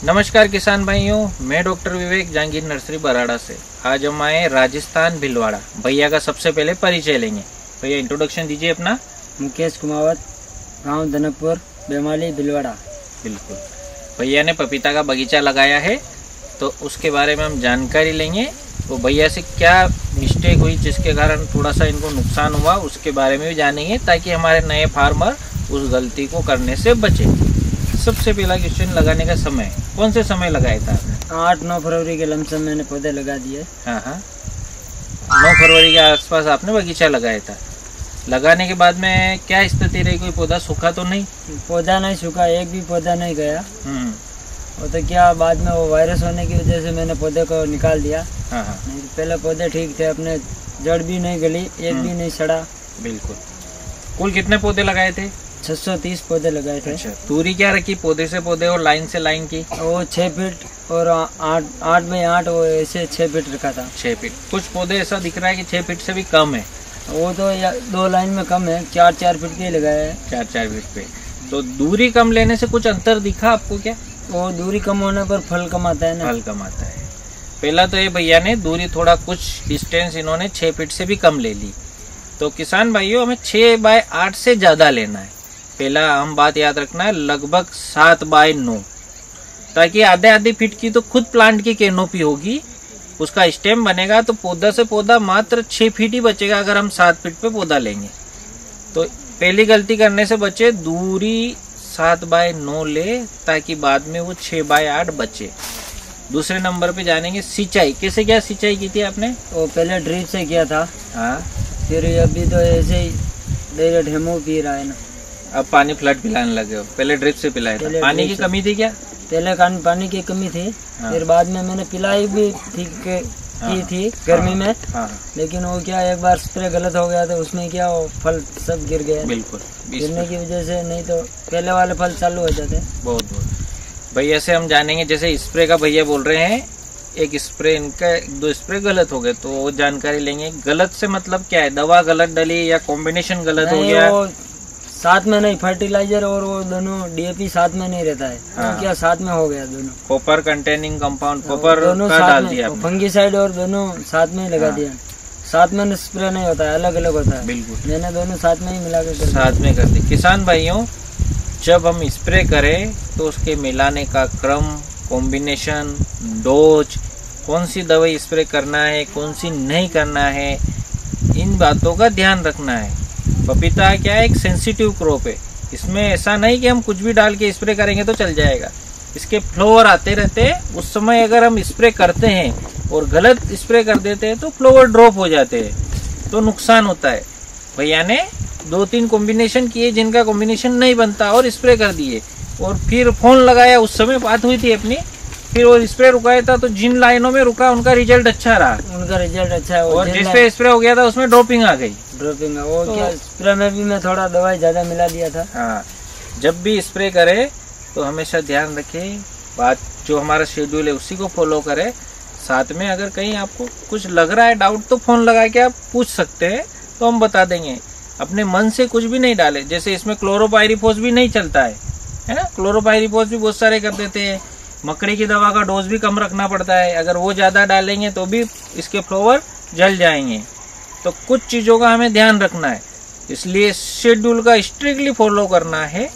नमस्कार किसान भाइयों, मैं डॉक्टर विवेक जहांगीर नर्सरी बराड़ा से। आज हम आए राजस्थान भिलवाड़ा। भैया का सबसे पहले परिचय लेंगे। भैया इंट्रोडक्शन दीजिए अपना। मुकेश कुमावत, गांव धनकपुर, बेमाली, भिलवाड़ा। बिल्कुल। भैया ने पपीता का बगीचा लगाया है, तो उसके बारे में हम जानकारी लेंगे। तो भैया से क्या मिस्टेक हुई जिसके कारण थोड़ा सा इनको नुकसान हुआ, उसके बारे में भी जानेंगे, ताकि हमारे नए फार्मर उस गलती को करने से बचे। सबसे पहला क्वेश्चन, लगाने का समय कौन से समय लगाया था आपने? 8-9 फरवरी के लमसम मैंने पौधे लगा दिए। हाँ, 9 फरवरी के आसपास आपने बगीचा लगाया था। लगाने के बाद में क्या स्थिति रही? कोई पौधा सूखा तो नहीं? पौधा नहीं सूखा, एक भी पौधा नहीं गया। वो तो क्या, बाद में वो वायरस होने की वजह से मैंने पौधे को निकाल दिया। नहीं तो पहले पौधे ठीक थे, अपने जड़ भी नहीं गली, एक भी नहीं सड़ा। बिल्कुल। कुल कितने पौधे लगाए थे? 630 पौधे लगाए थे। अच्छा, दूरी क्या रखी पौधे से पौधे और लाइन से लाइन की? वो 6 फीट और 8 बाई 8, वो ऐसे 6 फीट रखा था। 6 फीट। कुछ पौधे ऐसा दिख रहा है कि 6 फीट से भी कम है। वो तो 2 लाइन में कम है, 4-4 फीट के लगाए हैं। 4-4 फीट पे। तो दूरी कम लेने से कुछ अंतर दिखा आपको क्या? वो दूरी कम होने पर फल कम आता है ना। फल कम आता है। पहला तो ये भैया ने दूरी थोड़ा कुछ डिस्टेंस इन्होंने 6 फीट से भी कम ले ली। तो किसान भाइयों, हमें 6 बाय 8 से ज्यादा लेना है। पहला हम बात याद रखना है, लगभग 7 बाय 9, ताकि आधे फीट की तो खुद प्लांट की कैनोपी होगी, उसका स्टेम बनेगा, तो पौधा से पौधा मात्र 6 फीट ही बचेगा अगर हम 7 फीट पे पौधा लेंगे। तो पहली गलती करने से बचे, दूरी 7 बाय 9 ले, ताकि बाद में वो 6 बाय 8 बचे। दूसरे नंबर पे जानेंगे सिंचाई। कैसे क्या सिंचाई की थी आपने? वो पहले ड्रिप से किया था। हाँ, फिर अभी तो ऐसे ही डायरेक्ट हेमो पी रहा है ना। अब पानी फ्लड पिलाने लगे हो? पहले ड्रिप से पिलाया था। पानी की कमी थी क्या? पहले पानी की कमी थी। हाँ। फिर बाद में मैंने पिलाई भी ठीक की थी गर्मी में। लेकिन वो क्या, एक बार स्प्रे गलत हो गया तो उसमें क्या, वो फल सब गिर गया। बिल्कुल, गिरने की वजह से, नहीं तो पहले वाले फल चालू हो जाते। बहुत भैया से हम जानेंगे। जैसे स्प्रे का भैया बोल रहे हैं, एक स्प्रे इनका 2 स्प्रे गलत हो गए, तो वो जानकारी लेंगे। गलत से मतलब क्या है? दवा गलत डली या कॉम्बिनेशन गलत हो गया? साथ में नहीं, फर्टिलाइजर और वो दोनों डीएपी साथ में नहीं रहता है। तो क्या साथ में हो गया दोनों। कॉपर कंटेनिंग कंपाउंड, कॉपर दोनों का डाल दिया, फंगीसाइड और दोनों साथ में लगा दिया। साथ में स्प्रे नहीं होता है, अलग अलग होता है। बिल्कुल, मैंने दोनों साथ में ही मिला के साथ में कर दी। किसान भाइयों, जब हम स्प्रे करें तो उसके मिलाने का क्रम, कॉम्बिनेशन, डोज, कौन सी दवाई स्प्रे करना है, कौन सी नहीं करना है, इन बातों का ध्यान रखना है। पपीता क्या है, एक सेंसिटिव क्रॉप है। इसमें ऐसा नहीं कि हम कुछ भी डाल के स्प्रे करेंगे तो चल जाएगा। इसके फ्लावर आते रहते हैं, उस समय अगर हम स्प्रे करते हैं और गलत स्प्रे कर देते हैं तो फ्लावर ड्रॉप हो जाते हैं, तो नुकसान होता है। भैया ने 2-3 कॉम्बिनेशन किए जिनका कॉम्बिनेशन नहीं बनता और स्प्रे कर दिए, और फिर फोन लगाया, उस समय बात हुई थी अपनी, फिर वो स्प्रे रुकाया था, तो जिन लाइनों में रुका उनका रिजल्ट अच्छा रहा। उनका रिजल्ट अच्छा है। और जिस पे स्प्रे हो गया था उसमें ड्रॉपिंग आ गई। ड्रॉपिंग वो तो क्या, स्प्रे में भी मैं थोड़ा दवाई ज्यादा मिला दिया था। हाँ, जब भी स्प्रे करे तो हमेशा ध्यान रखे, बात जो हमारा शेड्यूल है उसी को फॉलो करे। साथ में अगर कहीं आपको कुछ लग रहा है डाउट, तो फोन लगा के आप पूछ सकते हैं, तो हम बता देंगे। अपने मन से कुछ भी नहीं डाले। जैसे इसमें क्लोरोपाइरीफॉस भी नहीं चलता है ना, क्लोरोपाइरीफॉस भी बहुत सारे कर देते हैं। मकड़ी की दवा का डोज भी कम रखना पड़ता है, अगर वो ज्यादा डालेंगे तो भी इसके फ्लावर जल जाएंगे। तो कुछ चीजों का हमें ध्यान रखना है, इसलिए शेड्यूल का स्ट्रिक्टली फॉलो करना है।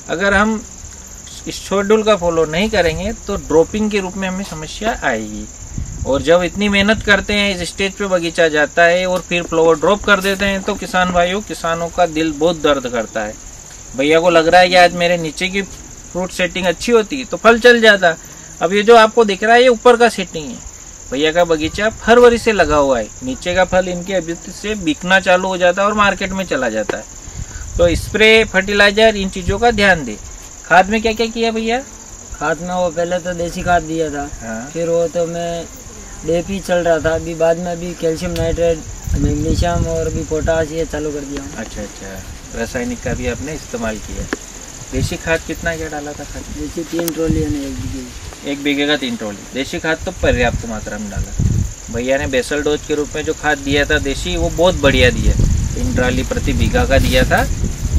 अगर हम इस शेड्यूल का फॉलो नहीं करेंगे तो ड्रॉपिंग के रूप में हमें समस्या आएगी। और जब इतनी मेहनत करते हैं, इस स्टेज पे बगीचा जाता है और फिर फ्लावर ड्रॉप कर देते हैं, तो किसान भाइयों, किसानों का दिल बहुत दर्द करता है। भैया को लग रहा है कि आज मेरे नीचे की फ्रूट सेटिंग अच्छी होती तो फल चल जाता। अब ये जो आपको दिख रहा है, ये ऊपर का सेटिंग है। भैया का बगीचा फरवरी से लगा हुआ है, नीचे का फल इनके अभी से बिकना चालू हो जाता है और मार्केट में चला जाता है। तो स्प्रे, फर्टिलाइजर, इन चीजों का ध्यान दे। खाद में क्या क्या किया भैया? खाद में वो पहले तो देसी खाद दिया था। फिर वो तो मैं डीएपी चल रहा था, अभी बाद में अभी कैल्शियम नाइट्रेट, मैग्नीशियम और अभी पोटाश ये चालू कर दिया। अच्छा, रासायनिक का भी आपने इस्तेमाल किया। देसी खाद कितना क्या डाला था? खाद देसी 3 ट्रॉली है ना, 1 बीघे का 3 ट्रॉली देसी खाद तो पर्याप्त मात्रा में डाला। भैया ने बेसल डोज के रूप में जो खाद दिया था देसी, वो बहुत बढ़िया दिया। 3 ट्रॉली प्रति बीघा का दिया था,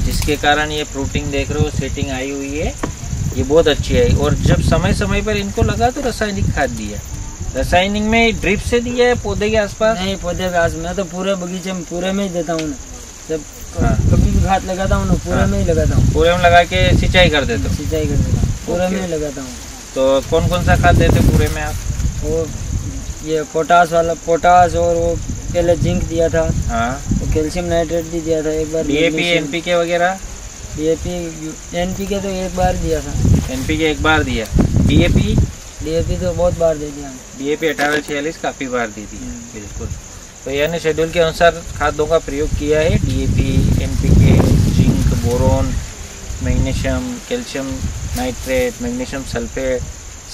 जिसके कारण ये फ्रूटिंग देख रहे हो, सेटिंग आई हुई है। ये बहुत अच्छी है। और जब समय समय पर इनको लगा तो रासायनिक खाद दिया। रासायनिक में ड्रिप से दिया है पौधे के आसपास? नहीं, पौधे के आसपास मैं तो पूरे बगीचे में पूरे में ही देता हूँ ना। जब कभी भी खाद लगाता हूँ ना पूरे में ही लगाता हूँ। पूरे में लगा के सिंचाई कर देते हो? सिंचाई कर देता हूँ, पूरे में ही लगाता हूँ। तो कौन कौन सा खाद देते पूरे में आप? वो ये पोटास वाला, पोटास, और वो पहले जिंक दिया था। हाँ। वो कैल्शियम नाइट्रेट भी दिया था एक बार। DAP NPK वगैरह? DAP NPK तो एक बार दिया था। NPK एक बार दिया। DAP तो बहुत बार दे दिया। DAP 1846 काफी बार दी थी। बिल्कुल। तो यानी शेड्यूल के अनुसार खादों का प्रयोग किया है। DAP, NPK, zinc, boron, magnesium, calcium nitrate, magnesium sulphate,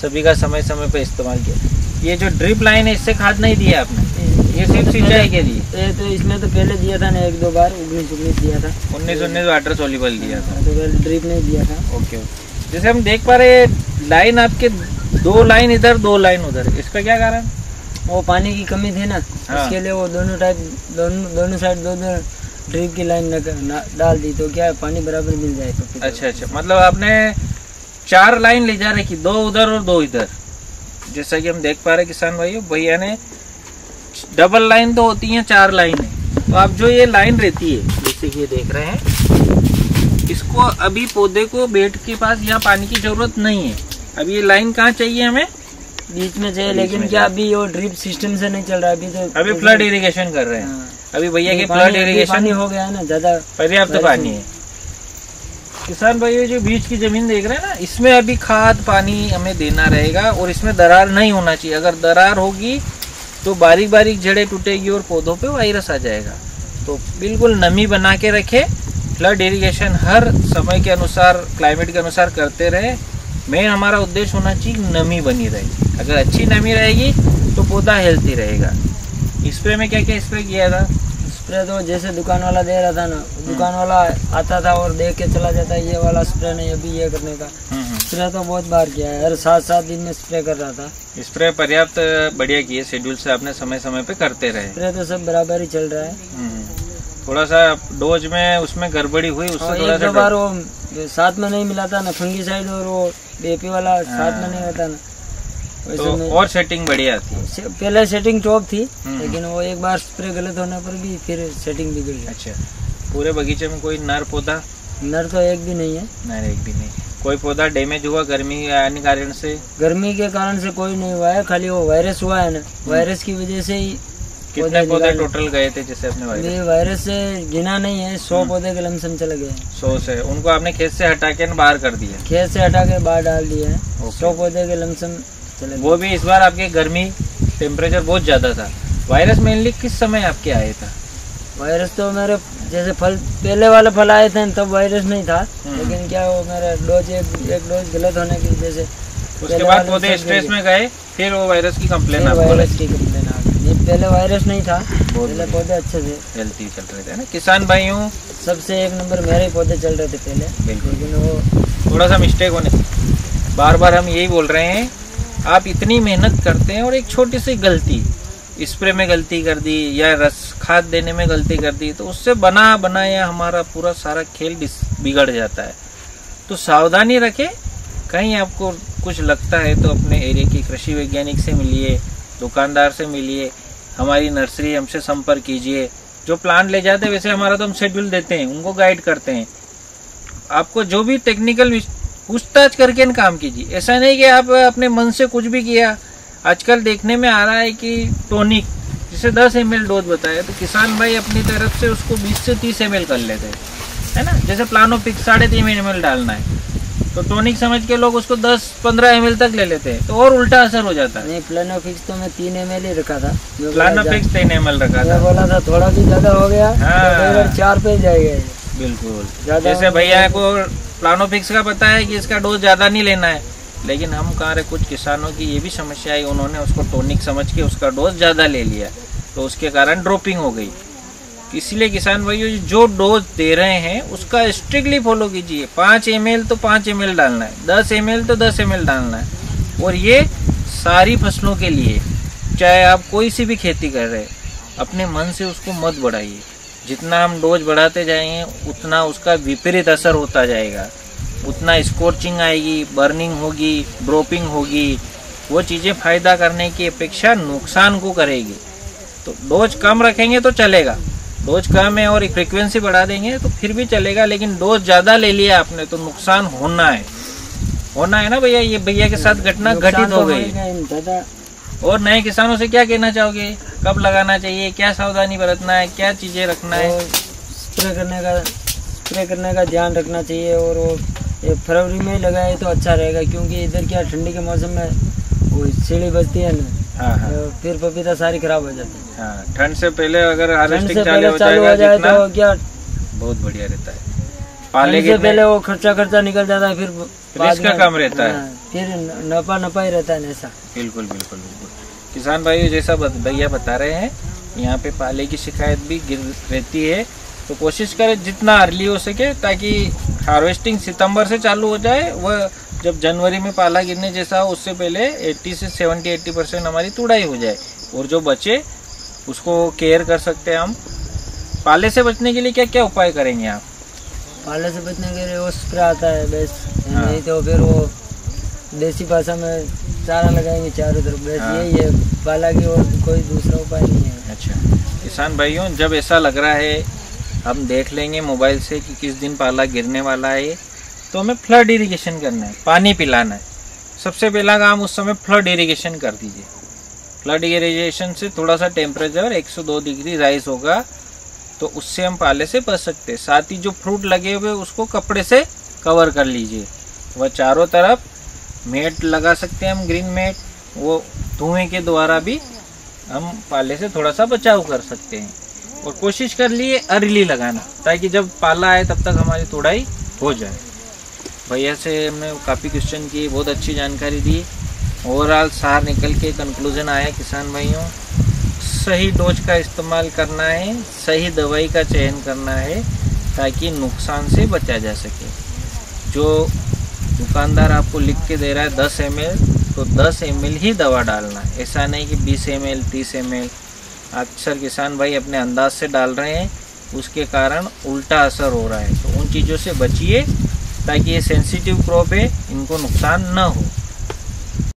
सभी का समय समय पर इस्तेमाल किया। ये जो ड्रिप लाइन है इससे खाद नहीं दिया आपने? ये सिर्फ सिंचाई के लिए? तो इसमें तो पहले दिया था ना 1-2 बार, 19 दिया था। 19 वाटर सोल्यूबल दिया था। तो ड्रिप नहीं दिया था। ओके। जैसे हम देख पा रहे लाइन आपके 2 लाइन इधर 2 लाइन उधर, इसका क्या कारण? वो पानी की कमी थी ना। हाँ। इसके लिए वो दोनों साइड दो ड्रिप की लाइन डाल दी, तो क्या पानी बराबर मिल जाए तो। अच्छा, मतलब आपने 4 लाइन ले जा रखी, 2 उधर और 2 इधर। जैसा कि हम देख पा रहे किसान भाइयों, भैया ने डबल लाइन तो होती है, 4 लाइन है। तो आप जो ये लाइन रहती है, जैसे कि ये देख रहे हैं, इसको अभी पौधे को बेड के पास यहाँ पानी की जरूरत नहीं है। अभी ये लाइन कहाँ चाहिए हमें? बीच में चाहिए। लेकिन क्या अभी वो ड्रिप सिस्टम से नहीं चल रहा, अभी तो फ्लड इरिगेशन कर रहे हैं। हाँ। अभी भैया के फ्लड इरिगेशन हो गया है ना, ज्यादा पर्याप्त पानी है। किसान भाइयों जो बीच की जमीन देख रहे हैं ना, इसमें अभी खाद पानी हमें देना रहेगा और इसमें दरार नहीं होना चाहिए। अगर दरार होगी तो बारीक बारीक जड़ें टूटेगी और पौधों पे वायरस आ जाएगा। तो बिल्कुल नमी बना के रखे। फ्लड इरिगेशन हर समय के अनुसार, क्लाइमेट के अनुसार करते रहे। मेन हमारा उद्देश्य होना चाहिए नमी बनी रहेगी। अगर अच्छी नमी रहेगी तो पौधा हेल्थी रहेगा। स्प्रे में क्या क्या स्प्रे किया था? स्प्रे तो जैसे दुकान वाला दे रहा था ना, दुकान वाला आता था और देख के चला जाता है, ये वाला स्प्रे नहीं, अभी ये करने का। स्प्रे तो बहुत बार किया है, हर 7-7 दिन में स्प्रे कर रहा था। स्प्रे पर्याप्त बढ़िया किए, शेड्यूल से आपने समय समय पे करते रहे। स्प्रे तो सब बराबर ही चल रहा है। थोड़ा सा डोज में उसमें गड़बड़ी हुई, उससे थोड़ा सा बार वो साथ में नहीं मिला था ना, फंगीसाइड और वो DAP वाला साथ में नहीं होता ना, तो और सेटिंग बढ़िया थी। पहले सेटिंग टॉप थी, लेकिन वो एक बार स्प्रे गलत होने पर भी फिर सेटिंग बिगड़ गई। अच्छा, पूरे बगीचे में कोई नर पौधा? नर तो एक भी नहीं है। नर एक भी नहीं। कोई पौधा डैमेज हुआ गर्मी आने कारण से? गर्मी के कारण से कोई नहीं हुआ है, खाली वो वायरस हुआ है ना, वायरस की वजह से ही। कितने पौधे टोटल गए थे जैसे अपने वायरस से गिना नहीं है, 100 पौधे के लमसम चले गए। 100 से? उनको आपने खेत से हटा के बाहर कर दिया? खेत से हटा के बाहर डाल दिया है। 100 पौधे के लमसम चले। वो भी इस बार आपके गर्मी टेम्परेचर बहुत ज्यादा था। वायरस मेनली किस समय आपके आए था? वायरस तो मेरे जैसे फल, पहले वाले फल आए थे तब वायरस नहीं था, लेकिन क्या वो मेरा डोज एक डोज गलत होने की वजह से उसके बाद पौधे स्ट्रेस में गए, फिर वो वायरस की कंप्लेन आ गई। पहले वायरस नहीं था, पहले पौधे अच्छे थे, हेल्थी चल रहे थे ना। किसान भाइयों सबसे 1 नंबर मेरे पौधे चल रहे थे पहले, लेकिन वो थोड़ा सा मिस्टेक होने, बार बार हम यही बोल रहे हैं, आप इतनी मेहनत करते हैं और एक छोटी सी गलती, स्प्रे में गलती कर दी या रस खाद देने में गलती कर दी, तो उससे बना बनाया हमारा पूरा सारा खेल बिगड़ जाता है। तो सावधानी रखें। कहीं आपको कुछ लगता है तो अपने एरिया की कृषि वैज्ञानिक से मिलिए, दुकानदार से मिलिए, हमारी नर्सरी हमसे संपर्क कीजिए। जो प्लांट ले जाते हैं वैसे हमारा तो हम शेड्यूल देते हैं, उनको गाइड करते हैं। आपको जो भी टेक्निकल पूछताछ करके काम कीजिए। ऐसा नहीं कि आप अपने मन से कुछ भी किया। आजकल देखने में आ रहा है कि टॉनिक जिसे 10 ml डोज बताया, तो किसान भाई अपनी तरफ से उसको 20 से 30 ml कर लेते हैं, है ना। जैसे प्लानोफिक्स 3.5 ml डालना है, तो टॉनिक समझ के लोग उसको 10-15 ml तक ले लेते हैं, तो और उल्टा असर हो जाता है। नहीं, प्लानोफिक्स तो मैं 3 ml ही रखा था। प्लानोफिक्स 3 ml रखा था, बोला था थोड़ा भी ज्यादा हो गया तो 4 पे जाएगा। बिल्कुल, जैसे भैया को प्लानोफिक्स का पता है कि इसका डोज ज्यादा नहीं लेना है, लेकिन हम कह रहे कुछ किसानों की ये भी समस्या आई, उन्होंने उसको टॉनिक समझ के उसका डोज ज्यादा ले लिया, तो उसके कारण ड्रॉपिंग हो गई। इसलिए किसान भाइयों जो डोज दे रहे हैं उसका स्ट्रिक्टली फॉलो कीजिए। 5 ml तो 5 ml डालना है, 10 ml तो 10 ml डालना है। और ये सारी फसलों के लिए, चाहे आप कोई सी भी खेती कर रहे हैं, अपने मन से उसको मत बढ़ाइए। जितना हम डोज बढ़ाते जाएंगे उतना उसका विपरीत असर होता जाएगा। उतना स्कॉर्चिंग आएगी, बर्निंग होगी, ड्रॉपिंग होगी, वो चीज़ें फायदा करने की अपेक्षा नुकसान को करेगी। तो डोज कम रखेंगे तो चलेगा, डोज कम है और फ्रीक्वेंसी बढ़ा देंगे तो फिर भी चलेगा, लेकिन डोज ज़्यादा ले लिया आपने तो नुकसान होना है ना भैया। ये भैया के साथ घटना घटित हो गई। और नए किसानों से क्या कहना चाहोगे, कब लगाना चाहिए, क्या सावधानी बरतना है, क्या चीज़ें रखना है? स्प्रे करने का ध्यान रखना चाहिए, और वो फरवरी में लगाए तो अच्छा रहेगा, क्योंकि इधर क्या ठंडी के मौसम में वो सीढ़ी बजती है ना। हाँ। तो फिर पपीता सारी खराब हो जाती है। हाँ, ठंड से पहले अगर हार्वेस्टिंग चालू हो जाए तो क्या बहुत बढ़िया रहता है। पाले से पहले वो खर्चा निकल जाता है, फिर रिस्क कम रहता है, फिर नफा ही रहता है ऐसा। बिल्कुल। किसान भाई जैसा भैया बता रहे हैं, यहाँ पे पाले की शिकायत भी रहती है, तो कोशिश करें जितना अर्ली हो सके, ताकि हार्वेस्टिंग सितंबर से चालू हो जाए, वह जब जनवरी में पाला गिरने जैसा हो उससे पहले 80 से 70-80% हमारी तुड़ाई हो जाए, और जो बचे उसको केयर कर सकते हैं हम। पाले से बचने के लिए क्या क्या उपाय करेंगे आप? पाले से बचने के लिए वो स्प्रे आता है बेस्ट। हाँ। नहीं तो फिर वो देसी भाषा में चारा लगाएंगे चारों तरफ, बस। हाँ। यही है पाला की, और कोई दूसरा उपाय नहीं है। अच्छा किसान भाइयों, जब ऐसा लग रहा है हम देख लेंगे मोबाइल से कि किस दिन पाला गिरने वाला है, तो हमें फ्लड इरिगेशन करना है, पानी पिलाना है। सबसे पहला काम उस समय फ्लड इरिगेशन कर दीजिए। फ्लड इरिगेशन से थोड़ा सा टेम्परेचर 102 डिग्री राइज होगा, तो उससे हम पाले से बच सकते हैं। साथ ही जो फ्रूट लगे हुए उसको कपड़े से कवर कर लीजिए। वह चारों तरफ मेट लगा सकते हैं हम, ग्रीन मेट, वो धुएं के द्वारा भी हम पाले से थोड़ा सा बचाव कर सकते हैं। और कोशिश कर लिए अर्ली लगाना, ताकि जब पाला आए तब तक हमारी तुड़ाई हो जाए। भैया से हमने काफ़ी क्वेश्चन किए, बहुत अच्छी जानकारी दी। ओवरऑल सार निकल के कंक्लूजन आया किसान भाइयों, सही डोज का इस्तेमाल करना है, सही दवाई का चयन करना है, ताकि नुकसान से बचा जा सके। जो दुकानदार आपको लिख के दे रहा है 10 ml, तो 10 ml ही दवा डालना है, ऐसा नहीं कि 20 ml 30 ml। अक्सर किसान भाई अपने अंदाज से डाल रहे हैं, उसके कारण उल्टा असर हो रहा है। तो उन चीज़ों से बचिए, ताकि ये सेंसिटिव क्रॉप है, इनको नुकसान न हो।